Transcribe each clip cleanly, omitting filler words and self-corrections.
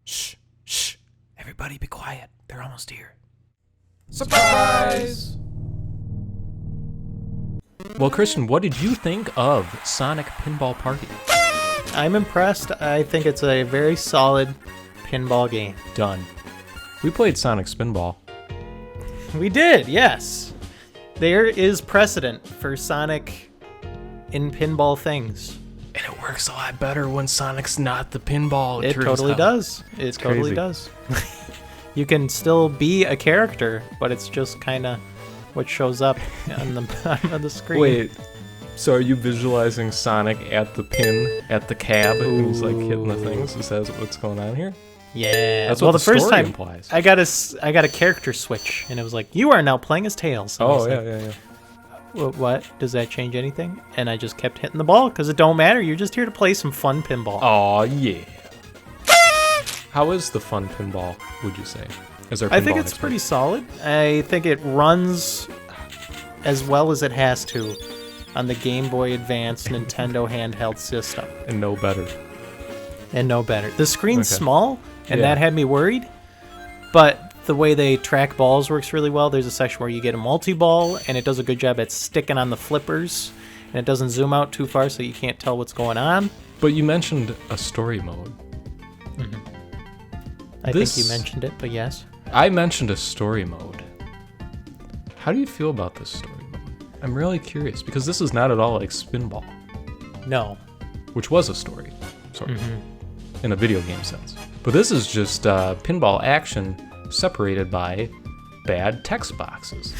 Shh, shh. Everybody be quiet. They're almost here. Surprise! Well, Christian, what did you think of Sonic Pinball Party? I'm impressed. I think it's a very solid pinball game. Done. We played Sonic Spinball. We did, yes. There is precedent for Sonic in pinball things. And it works a lot better when Sonic's not the pinball. It totally does. It totally does. You can still be a character, but it's just kind of what shows up on the bottom of the screen. Wait, so are you visualizing Sonic at the pin, at the cab, and he's like hitting the things? Is that what's going on here? Yeah. That's what the first story time implies. I got a character switch, and it was like, you are now playing as Tails. And I was like, yeah. What? Does that change anything? And I just kept hitting the ball, because it don't matter. You're just here to play some fun pinball. Oh yeah. How is the fun pinball, would you say? I think it's pretty solid. I think it runs as well as it has to on the Game Boy Advance Nintendo handheld system. And no better. The screen's small, and that had me worried. But the way they track balls works really well. There's a section where you get a multi-ball, and it does a good job at sticking on the flippers, and it doesn't zoom out too far so you can't tell what's going on. But you mentioned a story mode. Mm-hmm. I think you mentioned it, but yes. I mentioned a story mode. How do you feel about this story mode? I'm really curious, because this is not at all like Spinball. No. Which was a story, sort of, in a video game sense. But this is just pinball action separated by bad text boxes.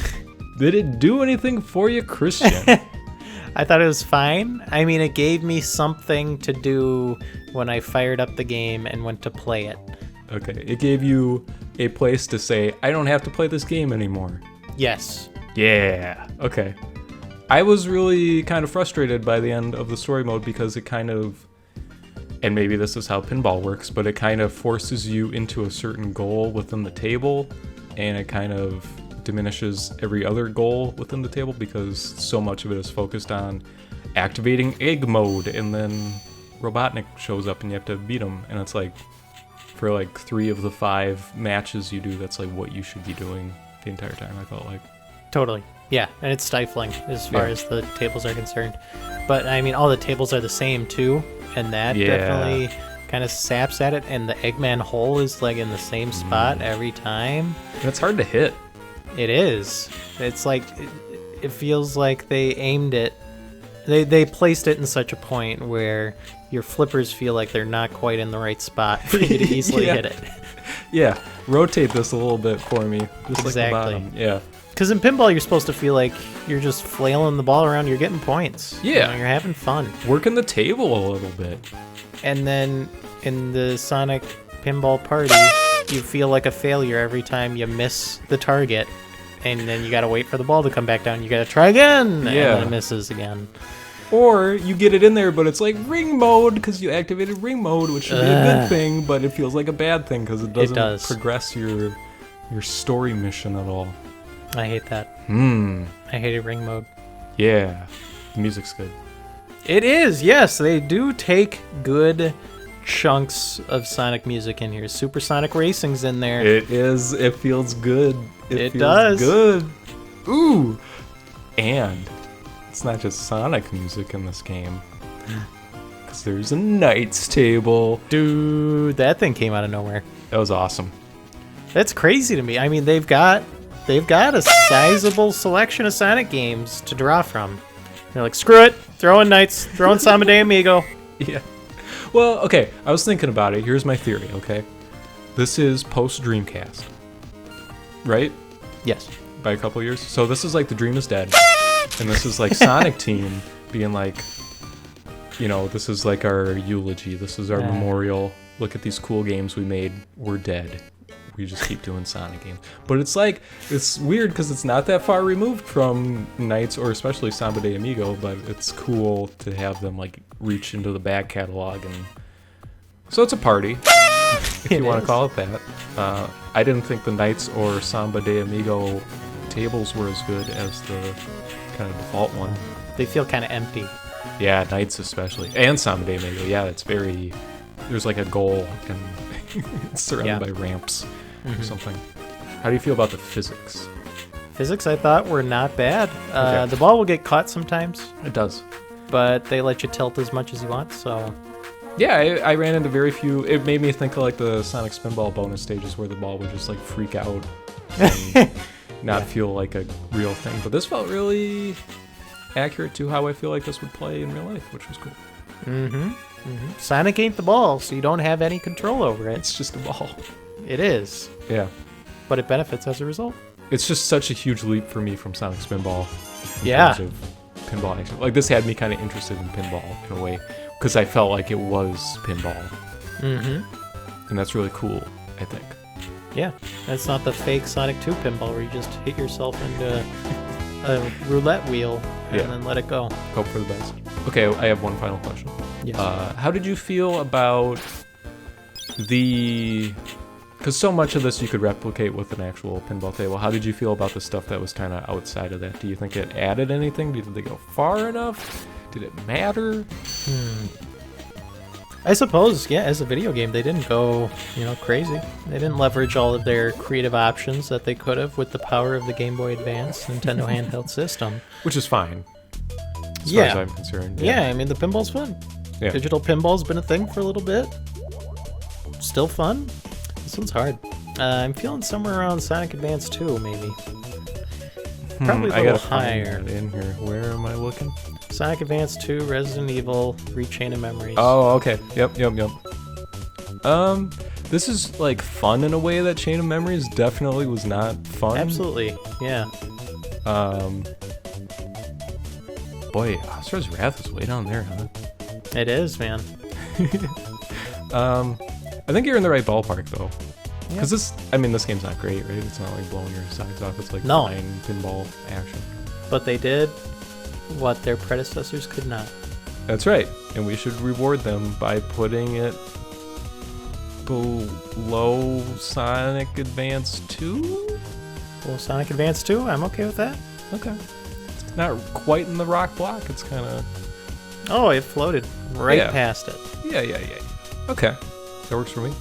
Did it do anything for you, Christian? I thought it was fine. I mean, it gave me something to do when I fired up the game and went to play it. Okay, it gave you a place to say, I don't have to play this game anymore. Yes. Yeah, okay. I was really kind of frustrated by the end of the story mode because it kind of, and maybe this is how pinball works, but it kind of forces you into a certain goal within the table, and it kind of diminishes every other goal within the table because so much of it is focused on activating egg mode, and then Robotnik shows up and you have to beat him, and it's like, for like 3 of the 5 matches you do, that's like what you should be doing the entire time, I felt like. Totally. Yeah, and it's stifling as far as the tables are concerned. But, I mean, all the tables are the same, too, and that definitely kind of saps at it, and the Eggman hole is, like, in the same spot every time. And it's hard to hit. It is. It's like, it feels like they aimed it. They placed it in such a point where your flippers feel like they're not quite in the right spot for you to easily hit it. Yeah, rotate this a little bit for me. Just exactly. Like the bottom. Yeah. Because in pinball, you're supposed to feel like you're just flailing the ball around. You're getting points. Yeah. You're having fun. Working the table a little bit. And then in the Sonic Pinball Party, you feel like a failure every time you miss the target. And then you got to wait for the ball to come back down. You got to try again. And then it misses again. Or you get it in there, but it's like ring mode because you activated ring mode, which should be a good thing, but it feels like a bad thing because it doesn't progress your story mission at all. I hate that. I hated ring mode. Yeah, the music's good. It is, yes. They do take good chunks of Sonic music in here. Supersonic Racing's in there. It is. It feels good. It feels does. Good. Ooh. And it's not just Sonic music in this game. Because there's a Knights table. Dude, that thing came out of nowhere. That was awesome. That's crazy to me. I mean, they've got a sizable selection of Sonic games to draw from. They're like, screw it, throw in Knights, throw in Samba de Amigo. Yeah. Well, okay, I was thinking about it. Here's my theory, okay? This is post-Dreamcast, right? Yes. By a couple years. So this is like The Dream is Dead. And this is like Sonic Team being like, you know, this is like our eulogy. This is our memorial. Look at these cool games we made. We're dead. We just keep doing Sonic games. But it's like, it's weird because it's not that far removed from Knights or especially Samba de Amigo, but it's cool to have them like reach into the back catalog. And so it's a party, if you want to call it that. I didn't think the Knights or Samba de Amigo tables were as good as the kind of default one. They feel kind of empty. Yeah, Knights especially. And Samba de Amigo, yeah, it's very, there's like a goal and It's surrounded by ramps or something. How do you feel about the physics? Physics, I thought, were not bad. Okay. The ball will get caught sometimes, It does. but they let you tilt as much as you want, so... Yeah, I ran into very few. It made me think of like the Sonic Pinball bonus stages where the ball would just like freak out and not feel like a real thing. But this felt really accurate to how I feel like this would play in real life, which was cool. Sonic ain't the ball, so you don't have any control over it. It's just a ball. It is, Yeah. but it benefits as a result. It's just such a huge leap for me from Sonic Pinball in Yeah. terms of pinball action. Like this had me kind of interested in pinball in a way because I felt like it was pinball. And that's really cool, I think. Yeah, that's not the fake Sonic 2 pinball where you just hit yourself into a roulette wheel and then let it go. Hope for the best. Okay, I have one final question. Yes. How did you feel about the... Because so much of this you could replicate with an actual pinball table. How did you feel about the stuff that was kind of outside of that? Do you think it added anything? Did they go far enough? Did it matter? I suppose, yeah, as a video game, they didn't go, crazy. They didn't leverage all of their creative options that they could have with the power of the Game Boy Advance Nintendo handheld system. Which is fine, as far as I'm concerned. Yeah, I mean, the pinball's fun. Yeah. Digital pinball's been a thing for a little bit. Still fun. This one's hard. I'm feeling somewhere around Sonic Advance 2, maybe. Probably a little higher. Find that in here. Where am I looking? Sonic Advance 2, Resident Evil, Rechain of Memories. Oh, okay. Yep. This is like fun in a way that Chain of Memories definitely was not fun. Absolutely, yeah. Boy, Asura's Wrath is way down there, huh? It is, man. I think you're in the right ballpark though. Because this game's not great, right? It's not like blowing your socks off. It's like fine pinball action. But they did what their predecessors could not. That's right. And we should reward them by putting it below Sonic Advance 2? Well, Sonic Advance 2, I'm okay with that. Okay. It's not quite in the rock block. It's kind of... Oh, it floated right past it. Yeah. Okay. That works for me.